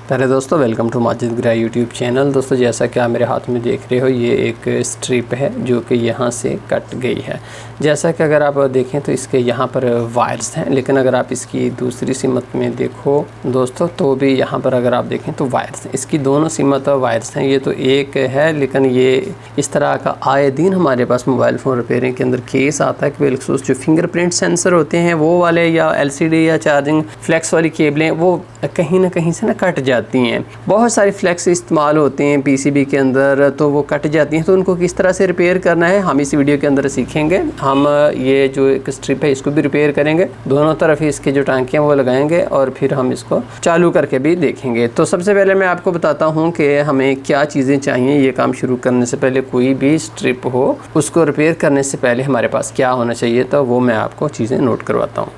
पहले दोस्तों welcome to Majid ग्रा यूट्यूब चैनल। दोस्तों जैसा कि आप मेरे हाथ में देख रहे हो ये एक स्ट्रिप है जो कि यहाँ से कट गई है। जैसा कि अगर आप देखें तो इसके यहाँ पर वायर्स हैं, लेकिन अगर आप इसकी दूसरी सीमत में देखो दोस्तों तो भी यहाँ पर अगर आप देखें तो वायर्स हैं। इसकी दोनों सीमत वायर्स हैं, ये तो एक है लेकिन ये इस तरह का आए दिन हमारे पास मोबाइल फ़ोन रिपेयरिंग के अंदर केस आता है कि बिलखसूस जो फिंगरप्रिंट सेंसर होते हैं वो वाले या LCD या चार्जिंग फ्लैक्स वाली केबलें वो कहीं ना कहीं से ना कट जाती हैं। बहुत सारी फ्लैक्स इस्तेमाल होते हैं PCB के अंदर, तो वो कट जाती हैं। तो उनको किस तरह से रिपेयर करना है हम इस वीडियो के अंदर सीखेंगे। हम ये जो एक स्ट्रिप है इसको भी रिपेयर करेंगे, दोनों तरफ ही इसकी जो टांकियाँ वो लगाएंगे और फिर हम इसको चालू करके भी देखेंगे। तो सबसे पहले मैं आपको बताता हूँ कि हमें क्या चीज़ें चाहिए ये काम शुरू करने से पहले। कोई भी स्ट्रिप हो उसको रिपेयर करने से पहले हमारे पास क्या होना चाहिए, तो वो मैं आपको चीज़ें नोट करवाता हूँ।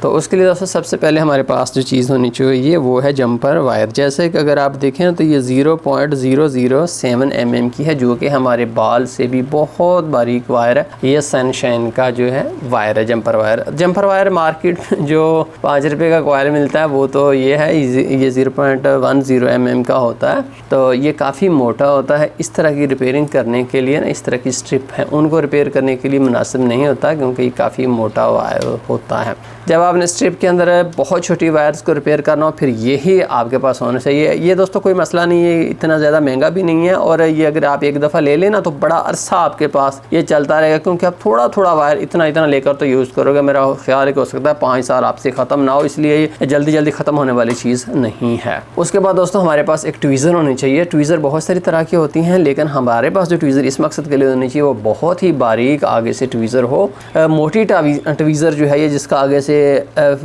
तो उसके लिए दोस्तों सबसे पहले हमारे पास जो चीज़ होनी चाहिए वो है जंपर वायर। जैसे कि अगर आप देखें तो ये 0.007 mm की है, जो कि हमारे बाल से भी बहुत बारीक वायर है। ये सनशाइन का जो है वायर है, jumper wire. Jumper wire market में जो 5 रुपये का कॉयल मिलता है वो तो ये है, ये 0.10 mm का होता है। तो ये काफ़ी मोटा होता है। इस तरह की रिपेयरिंग करने के लिए ना इस तरह की स्ट्रिप है उनको रिपेयर करने के लिए मुनासिब नहीं होता, क्योंकि ये काफ़ी मोटा वायर होता है। जब आपने स्ट्रिप के अंदर बहुत छोटी वायर्स को रिपेयर करना हो फिर यही आपके पास होना चाहिए। ये दोस्तों कोई मसला नहीं है, इतना ज़्यादा महंगा भी नहीं है, और ये अगर आप एक दफ़ा ले लेना तो बड़ा अरसा आपके पास ये चलता रहेगा, क्योंकि आप थोड़ा थोड़ा वायर इतना इतना लेकर तो यूज़ करोगे। मेरा ख्याल है कि हो सकता है 5 साल आपसे ख़त्म ना हो, इसलिए ये जल्दी जल्दी ख़त्म होने वाली चीज़ नहीं है। उसके बाद दोस्तों हमारे पास एक ट्वीज़र होनी चाहिए। ट्वीज़र बहुत सारी तरह की होती हैं, लेकिन हमारे पास जो ट्वीज़र इस मकसद के लिए होनी चाहिए वो बहुत ही बारीक आगे से ट्वीज़र हो। मोटी ट्वीज़र जो है ये जिसका आगे से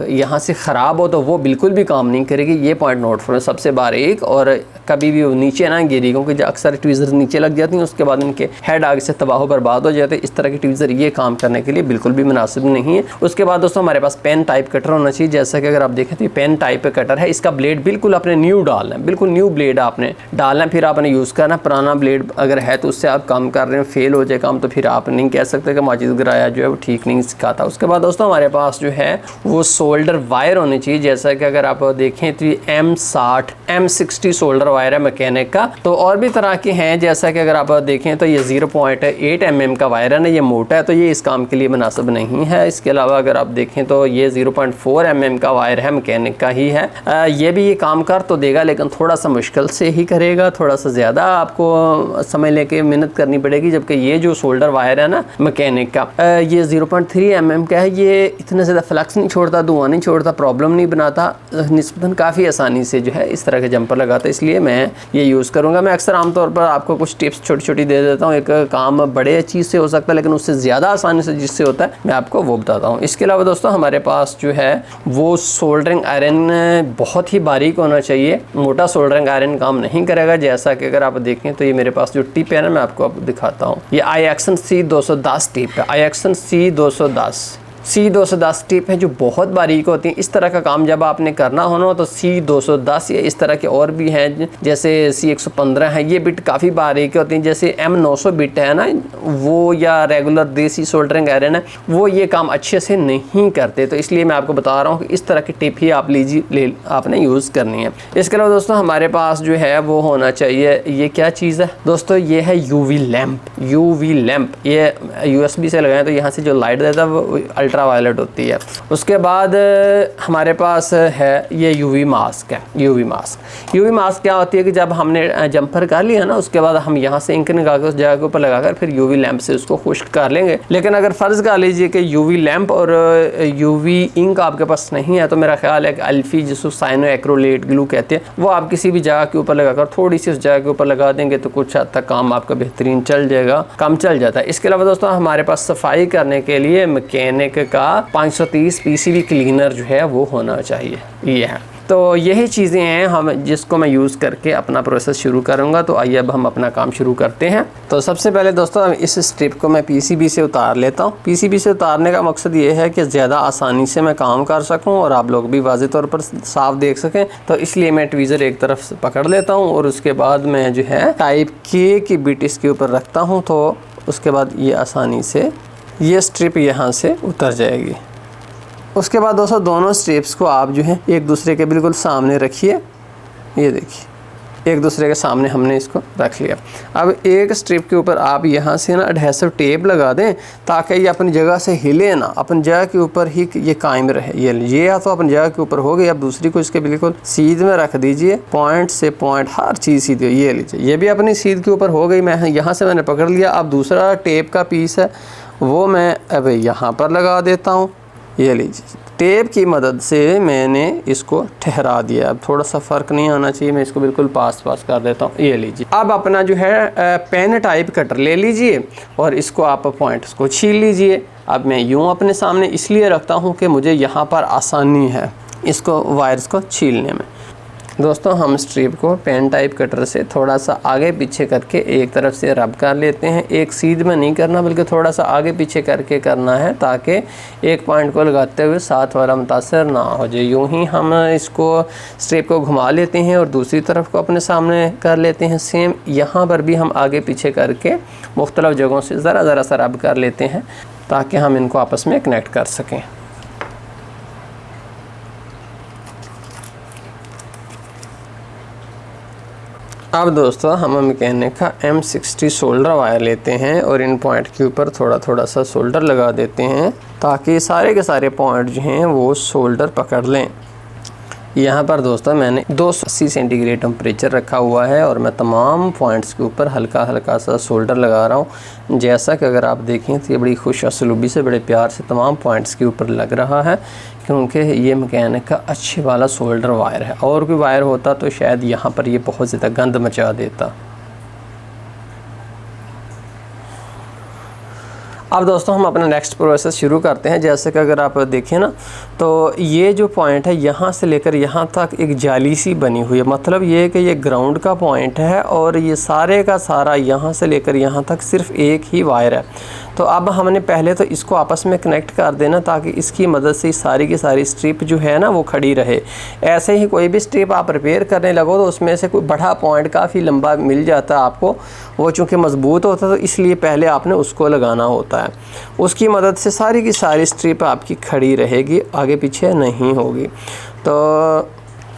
यहाँ से ख़राब हो तो वो बिल्कुल भी काम नहीं करेगी। ये पॉइंट नोट करो, सबसे बारीक, और कभी भी नीचे ना गिरी, क्योंकि जो अक्सर ट्वीज़र नीचे लग जाती हैं उसके बाद इनके हेड आगे से तबाह बर्बाद हो जाते हैं। इस तरह की ट्वीज़र ये काम करने के लिए बिल्कुल भी मुनासिब नहीं है। उसके बाद दोस्तों हमारे पास पेन टाइप कटर होना चाहिए। जैसा कि अगर आप देखें तो ये पेन टाइप कटर है। इसका ब्लेड बिल्कुल आपने न्यू डालना है, बिल्कुल न्यू ब्लेड आपने डालना है, फिर आपने यूज़ करना। पुराना ब्लेड अगर है तो उससे आप काम कर रहे हैं, फेल हो जाए काम, तो फिर आप नहीं कह सकते कि माजिद गिराया जो है वो ठीक नहीं सिखाता। उसके बाद दोस्तों हमारे पास जो है वो सोल्डर वायर होनी चाहिए। जैसा कि अगर आप देखें तो ये M60 M60 सोल्डर वायर है मैकेनिक का। तो और भी तरह के हैं, जैसा कि अगर आप देखें तो ये 0.8 mm का वायर है ना, ये मोटा है तो ये इस काम के लिए मुनासिब नहीं है। इसके अलावा अगर आप देखें तो ये 0.4 mm का वायर है, मैकेनिक का ही है। ये भी ये काम कर तो देगा लेकिन थोड़ा सा मुश्किल से ही करेगा, थोड़ा सा ज़्यादा आपको समय लेके मेहनत करनी पड़ेगी। जबकि ये जो सोल्डर वायर है ना मैकेनिक का, ये 0.3 mm का है। ये इतना ज़्यादा फ्लक्स नहीं छोड़ता, धुआं नहीं छोड़ता, प्रॉब्लम नहीं बनाता, निस्बतन काफ़ी आसानी से जो है इस तरह के जंपर लगाता है, इसलिए मैं ये यूज़ करूँगा। मैं अक्सर आमतौर पर आपको कुछ टिप्स छोटी छोटी दे देता हूँ। एक काम बड़े चीज़ से हो सकता है लेकिन उससे ज़्यादा आसानी से जिससे होता है मैं आपको वो बताता हूँ। इसके अलावा दोस्तों हमारे पास जो है वो सोल्डरिंग आयरन बहुत ही बारीक होना चाहिए। मोटा सोल्डरिंग आयरन काम नहीं करेगा। जैसा कि अगर आप देखें तो ये मेरे पास जो टिप है ना मैं आपको दिखाता हूँ। ये iAction C210 टिप है, iAction C210 टिप है जो बहुत बारीक होती है। इस तरह का काम जब आपने करना हो ना तो C210 या इस तरह के और भी हैं जैसे C115 है, ये बिट काफ़ी बारीक होती हैं। जैसे M900 बिट है ना वो, या रेगुलर देसी सोल्डरिंग आयरन है वो ये काम अच्छे से नहीं करते। तो इसलिए मैं आपको बता रहा हूँ कि इस तरह की टिप ही आप आपने यूज़ करनी है। इसके अलावा दोस्तों हमारे पास जो है वो होना चाहिए, ये क्या चीज़ है दोस्तों, ये है UV लैम्प। ये USB से लगाएं तो यहाँ से जो लाइट देता है वो अल्ट्रा वायलेट होती है। उसके बाद हमारे पास है ये UV मास्क है। UV मास्क क्या होती है कि जब हमने जंपर कर लिया ना उसके बाद हम यहाँ से इंक निकाल कर उस जगह के ऊपर लगाकर फिर UV लैंप से उसको खुश्क कर लेंगे। लेकिन अगर फ़र्ज़ कर लीजिए कि UV लैंप और UV इंक आपके पास नहीं है तो मेरा ख्याल है कि अल्फ़ी जिसको साइनो एक्रोलेट ग्लू कहते हैं वो आप किसी भी जगह के ऊपर लगाकर थोड़ी सी उस जगह के ऊपर लगा देंगे तो कुछ हद तक काम आपका बेहतरीन चल जाएगा, काम चल जाता है। इसके अलावा दोस्तों हमारे पास सफाई करने के लिए मैकेनिक का 530 PCB क्लीनर जो है वो होना चाहिए। ये है, तो यही चीज़ें हैं हम जिसको मैं यूज़ करके अपना प्रोसेस शुरू करूँगा। तो आइए अब हम अपना काम शुरू करते हैं। तो सबसे पहले दोस्तों इस स्ट्रिप को मैं PCB से उतार लेता हूँ। PCB से उतारने का मकसद ये है कि ज़्यादा आसानी से मैं काम कर सकूँ और आप लोग भी वाज़ेह तौर पर साफ देख सकें। तो इसलिए मैं ट्वीज़र एक तरफ से पकड़ लेता हूँ और उसके बाद मैं जो है टाइप K की बिट इसके ऊपर रखता हूँ। तो उसके बाद ये आसानी से ये स्ट्रिप यहाँ से उतर जाएगी। उसके बाद दोस्तों दोनों स्ट्रिप्स को आप जो है एक दूसरे के बिल्कुल सामने रखिए ये देखिए एक दूसरे के सामने हमने इसको रख लिया। अब एक स्ट्रिप के ऊपर आप यहाँ से ना एडहेसिव टेप लगा दें ताकि ये अपनी जगह से हिले ना, अपनी जगह के ऊपर ही ये कायम रहे। ये या तो अपनी जगह के ऊपर हो गई। अब दूसरी को इसके बिल्कुल सीध में रख दीजिए, पॉइंट से पॉइंट हर चीज़ सीधी। ये लीजिए ये भी अपनी सीध के ऊपर हो गई। मैं यहाँ से मैंने पकड़ लिया। अब दूसरा टेप का पीस है वो मैं अब यहाँ पर लगा देता हूँ। ये लीजिए टेप की मदद से मैंने इसको ठहरा दिया। अब थोड़ा सा फ़र्क नहीं आना चाहिए, मैं इसको बिल्कुल पास कर देता हूँ। ये लीजिए अब अपना जो है पेन टाइप कटर ले लीजिए और इसको आप पॉइंट्स को छील लीजिए। अब मैं यूँ अपने सामने इसलिए रखता हूँ कि मुझे यहाँ पर आसानी है इसको वायर्स को छीलने में। दोस्तों हम स्ट्रिप को पेन टाइप कटर से थोड़ा सा आगे पीछे करके एक तरफ से रब कर लेते हैं। एक सीध में नहीं करना बल्कि थोड़ा सा आगे पीछे करके करना है ताकि एक पॉइंट को लगाते हुए साथ वाला मुतासर ना हो जाए। यूँ ही हम इसको स्ट्रिप को घुमा लेते हैं और दूसरी तरफ को अपने सामने कर लेते हैं। सेम यहाँ पर भी हम आगे पीछे करके मुख्तलिफ़ जगहों से ज़रा सा रब कर लेते हैं ताकि हम इनको आपस में कनेक्ट कर सकें। अब दोस्तों हम मैकेनिक का M60 सोल्डर वायर लेते हैं और इन पॉइंट के ऊपर थोड़ा सा सोल्डर लगा देते हैं ताकि सारे के सारे पॉइंट जो हैं वो सोल्डर पकड़ लें। यहाँ पर दोस्तों मैंने 280 सेंटीग्रेड टेम्परेचर रखा हुआ है और मैं तमाम पॉइंट्स के ऊपर हल्का सा सोल्डर लगा रहा हूँ। जैसा कि अगर आप देखें तो ये बड़ी खुश असलूबी से बड़े प्यार से तमाम पॉइंट्स के ऊपर लग रहा है क्योंकि ये मैकेनिक का अच्छे वाला सोल्डर वायर है। और कोई वायर होता तो शायद यहाँ पर ये बहुत ज़्यादा गंद मचा देता। अब दोस्तों हम अपना नेक्स्ट प्रोसेस शुरू करते हैं। जैसे कि अगर आप देखें ना तो ये जो पॉइंट है यहाँ से लेकर यहाँ तक एक जाली सी बनी हुई है। मतलब ये है कि ये ग्राउंड का पॉइंट है और ये सारे का सारा यहाँ से लेकर यहाँ तक सिर्फ एक ही वायर है। तो अब हमने पहले तो इसको आपस में कनेक्ट कर देना ताकि इसकी मदद से सारी की सारी स्ट्रिप जो है ना वो खड़ी रहे। ऐसे ही कोई भी स्ट्रिप आप रिपेयर करने लगो तो उसमें से कोई बड़ा पॉइंट काफ़ी लंबा मिल जाता है आपको। वो चूँकि मज़बूत होता है तो इसलिए पहले आपने उसको लगाना होता है। उसकी मदद से सारी की सारी स्ट्रिप आपकी खड़ी रहेगी, आगे पीछे नहीं होगी। तो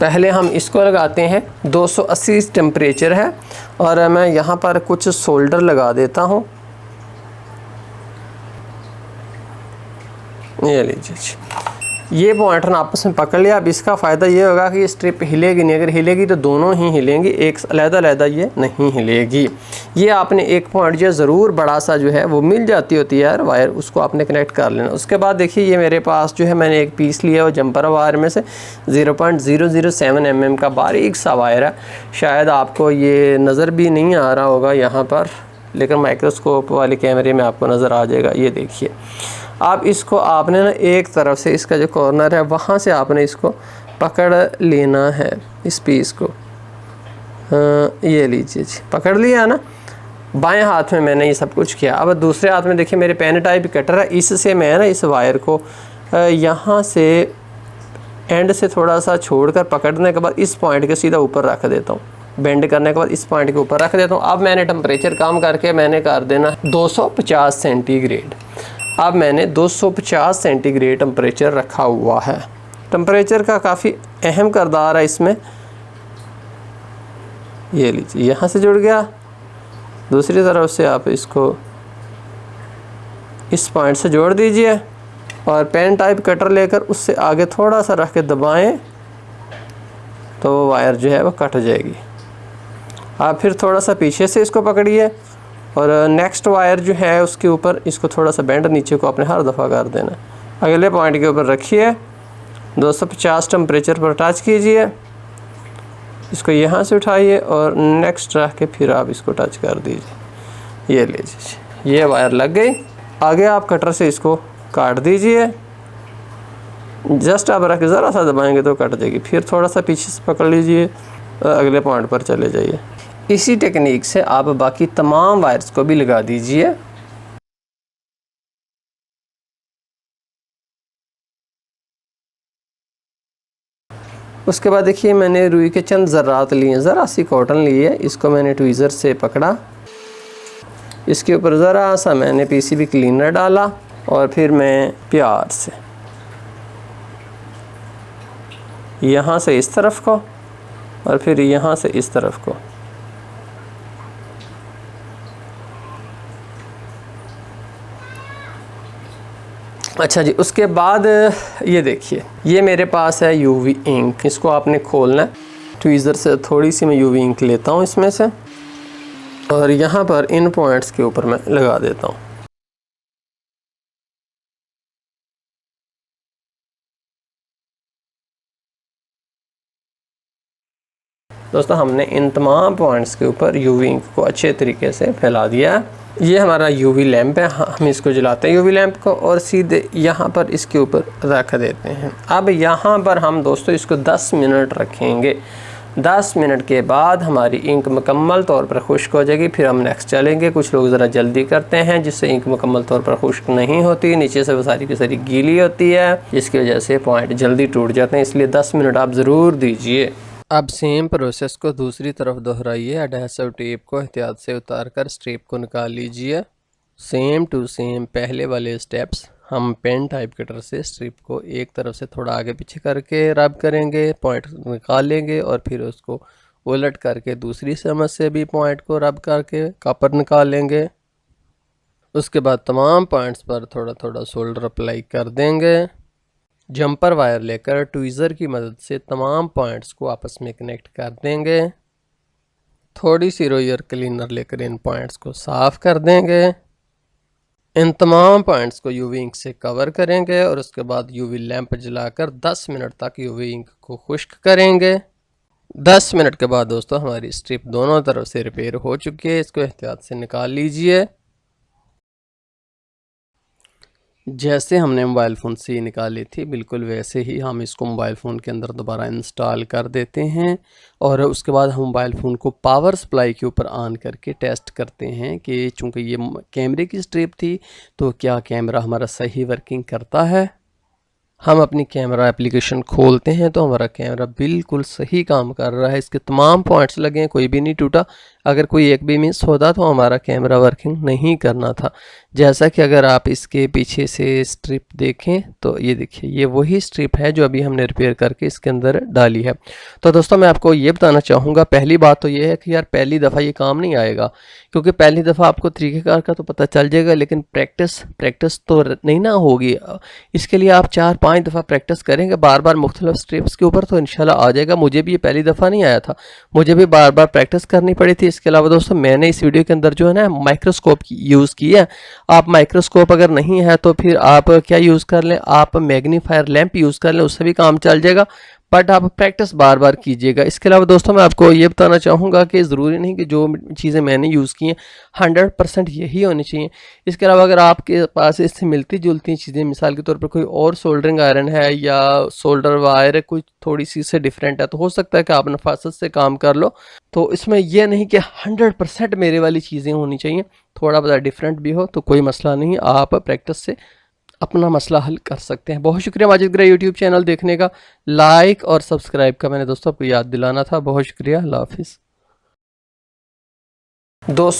पहले हम इसको लगाते हैं। 280 टेम्परेचर है और मैं यहाँ पर कुछ सोल्डर लगा देता हूँ। ये लीजिए ये पॉइंट ना आपस में पकड़ लिया। अब इसका फ़ायदा ये होगा कि ये स्ट्रिप हिलेगी नहीं। अगर हिलेगी तो दोनों ही हिलेंगी, एक अलग-अलग ये नहीं हिलेगी। ये आपने एक पॉइंट जो ज़रूर बड़ा सा जो है वो मिल जाती होती है यार वायर, उसको आपने कनेक्ट कर लेना। उसके बाद देखिए ये मेरे पास जो है मैंने एक पीस लिया वो जंपर वायर में से 0.007 mm का बारीक सा वायर है। शायद आपको ये नज़र भी नहीं आ रहा होगा यहाँ पर, लेकिन माइक्रोस्कोप वाले कैमरे में आपको नज़र आ जाएगा। ये देखिए आप इसको आपने ना एक तरफ से इसका जो कॉर्नर है वहाँ से आपने इसको पकड़ लेना है इस पीस को। ये लीजिए जी पकड़ लिया ना। बाएं हाथ में मैंने ये सब कुछ किया। अब दूसरे हाथ में देखिए मेरे पेन टाइप कटर है। इससे मैं ना इस वायर को यहाँ से एंड से थोड़ा सा छोड़कर पकड़ने के बाद इस पॉइंट के सीधा ऊपर रख देता हूँ। बेंड करने के बाद इस पॉइंट के ऊपर रख देता हूँ। अब मैंने टेम्परेचर कम करके मैंने कर देना 250 सेंटीग्रेड। अब मैंने 250 सेंटीग्रेड टेम्परेचर रखा हुआ है। टेम्परेचर का काफ़ी अहम किरदार है इसमें। ये लीजिए यहाँ से जुड़ गया। दूसरी तरफ से आप इसको इस पॉइंट से जोड़ दीजिए और पेन टाइप कटर लेकर उससे आगे थोड़ा सा रख के दबाएं तो वो वायर जो है वो कट जाएगी। आप फिर थोड़ा सा पीछे से इसको पकड़िए और नेक्स्ट वायर जो है उसके ऊपर इसको थोड़ा सा बेंड नीचे को आपने हर दफ़ा कर देना। अगले पॉइंट के ऊपर रखिए, 250 टेम्परेचर पर टच कीजिए, इसको यहाँ से उठाइए और नेक्स्ट रख के फिर आप इसको टच कर दीजिए। ये लीजिए ये वायर लग गई। आगे आप कटर से इसको काट दीजिए। जस्ट आप रख के ज़रा सा दबाएंगे तो कट जाएगी। फिर थोड़ा सा पीछे से पकड़ लीजिए, अगले पॉइंट पर चले जाइए। इसी टेक्निक से आप बाकी तमाम वायर्स को भी लगा दीजिए। उसके बाद देखिए मैंने रुई के चंद ज़र्रात लिए, ज़रा सी कॉटन ली है। इसको मैंने ट्वीज़र से पकड़ा, इसके ऊपर ज़रा सा मैंने पीसीबी क्लीनर डाला और फिर मैं प्यार से यहाँ से इस तरफ को और फिर यहाँ से इस तरफ को। अच्छा जी, उसके बाद ये देखिए, ये मेरे पास है यूवी इंक। इसको आपने खोलना है। ट्वीज़र से थोड़ी सी मैं यूवी इंक लेता हूँ इसमें से, और यहाँ पर इन पॉइंट्स के ऊपर मैं लगा देता हूँ। दोस्तों हमने इन तमाम पॉइंट्स के ऊपर यूवी इंक को अच्छे तरीके से फैला दिया है। ये हमारा यूवी लैंप है, हम इसको जलाते हैं यूवी लैंप को और सीधे यहाँ पर इसके ऊपर रख देते हैं। अब यहाँ पर हम दोस्तों इसको 10 मिनट रखेंगे। 10 मिनट के बाद हमारी इंक मुकम्मल तौर पर खुश्क हो जाएगी। फिर हम नेक्स्ट चलेंगे। कुछ लोग ज़रा जल्दी करते हैं जिससे इंक मुकम्मल तौर पर खुश्क नहीं होती, नीचे से वो सारी की सारी गीली होती है, जिसकी वजह से पॉइंट जल्दी टूट जाते हैं। इसलिए 10 मिनट आप ज़रूर दीजिए। अब सेम प्रोसेस को दूसरी तरफ दोहराइए। एडहेसिव टेप को एहतियात से उतारकर स्ट्रिप को निकाल लीजिए। सेम टू सेम पहले वाले स्टेप्स हम पेन टाइप कटर से स्ट्रिप को एक तरफ से थोड़ा आगे पीछे करके रब करेंगे, पॉइंट निकालेंगे और फिर उसको उलट करके दूसरी समझ से भी पॉइंट को रब करके कपर निकाल लेंगे। उसके बाद तमाम पॉइंट्स पर थोड़ा थोड़ा सोल्डर अप्लाई कर देंगे। जंपर वायर लेकर ट्वीज़र की मदद से तमाम पॉइंट्स को आपस में कनेक्ट कर देंगे। थोड़ी सी रोयर क्लीनर लेकर इन पॉइंट्स को साफ़ कर देंगे। इन तमाम पॉइंट्स को यूवी इंक से कवर करेंगे और उसके बाद यूवी लैंप जलाकर 10 मिनट तक यूवी इंक को खुश्क करेंगे। 10 मिनट के बाद दोस्तों हमारी स्ट्रिप दोनों तरफ से रिपेयर हो चुकी है। इसको एहतियात से निकाल लीजिए। जैसे हमने मोबाइल फ़ोन से निकाली थी बिल्कुल वैसे ही हम इसको मोबाइल फ़ोन के अंदर दोबारा इंस्टॉल कर देते हैं और उसके बाद हम मोबाइल फ़ोन को पावर सप्लाई के ऊपर ऑन करके टेस्ट करते हैं कि चूँकि ये कैमरे की स्ट्रिप थी तो क्या कैमरा हमारा सही वर्किंग करता है। हम अपनी कैमरा एप्लीकेशन खोलते हैं तो हमारा कैमरा बिल्कुल सही काम कर रहा है। इसके तमाम पॉइंट्स लगे हैं, कोई भी नहीं टूटा। अगर कोई एक भी मिस होता तो हमारा कैमरा वर्किंग नहीं करना था। जैसा कि अगर आप इसके पीछे से स्ट्रिप देखें तो ये देखिए, ये वही स्ट्रिप है जो अभी हमने रिपेयर करके इसके अंदर डाली है। तो दोस्तों मैं आपको ये बताना चाहूँगा, पहली बात तो ये है कि यार पहली दफ़ा ये काम नहीं आएगा, क्योंकि पहली दफ़ा आपको तरीक़ेकार का तो पता चल जाएगा लेकिन प्रैक्टिस तो नहीं ना होगी। इसके लिए आप 4-5 दफ़ा प्रैक्टिस करेंगे बार बार मुख्तलिफ स्ट्रिप्स के ऊपर तो इंशाल्लाह आ जाएगा। मुझे भी ये पहली दफ़ा नहीं आया था, मुझे भी बार बार प्रैक्टिस करनी पड़ी थी। इसके अलावा दोस्तों मैंने इस वीडियो के अंदर जो है ना माइक्रोस्कोप की यूज़ की है। आप माइक्रोस्कोप अगर नहीं है तो फिर आप क्या यूज़ कर लें, आप मैग्नीफायर लैंप यूज़ कर लें, उससे भी काम चल जाएगा, बट आप प्रैक्टिस बार बार कीजिएगा। इसके अलावा दोस्तों मैं आपको ये बताना चाहूँगा कि ज़रूरी नहीं कि जो चीज़ें मैंने यूज़ की हैं 100% यही होनी चाहिए। इसके अलावा अगर आपके पास इससे मिलती जुलती चीज़ें, मिसाल के तौर पर कोई और सोल्डरिंग आयरन है या सोल्डर वायर है, कोई थोड़ी सी से डिफरेंट है, तो हो सकता है कि आप नफासत से काम कर लो। तो इसमें यह नहीं कि 100% मेरे वाली चीज़ें होनी चाहिए, थोड़ा बहुत डिफरेंट भी हो तो कोई मसला नहीं, आप प्रैक्टिस से अपना मसला हल कर सकते हैं। बहुत शुक्रिया माजिद ग्रे यूट्यूब चैनल देखने का, लाइक और सब्सक्राइब का मैंने दोस्तों आपको याद दिलाना था। बहुत शुक्रिया, अल्लाह हाफिज़। दोस्तों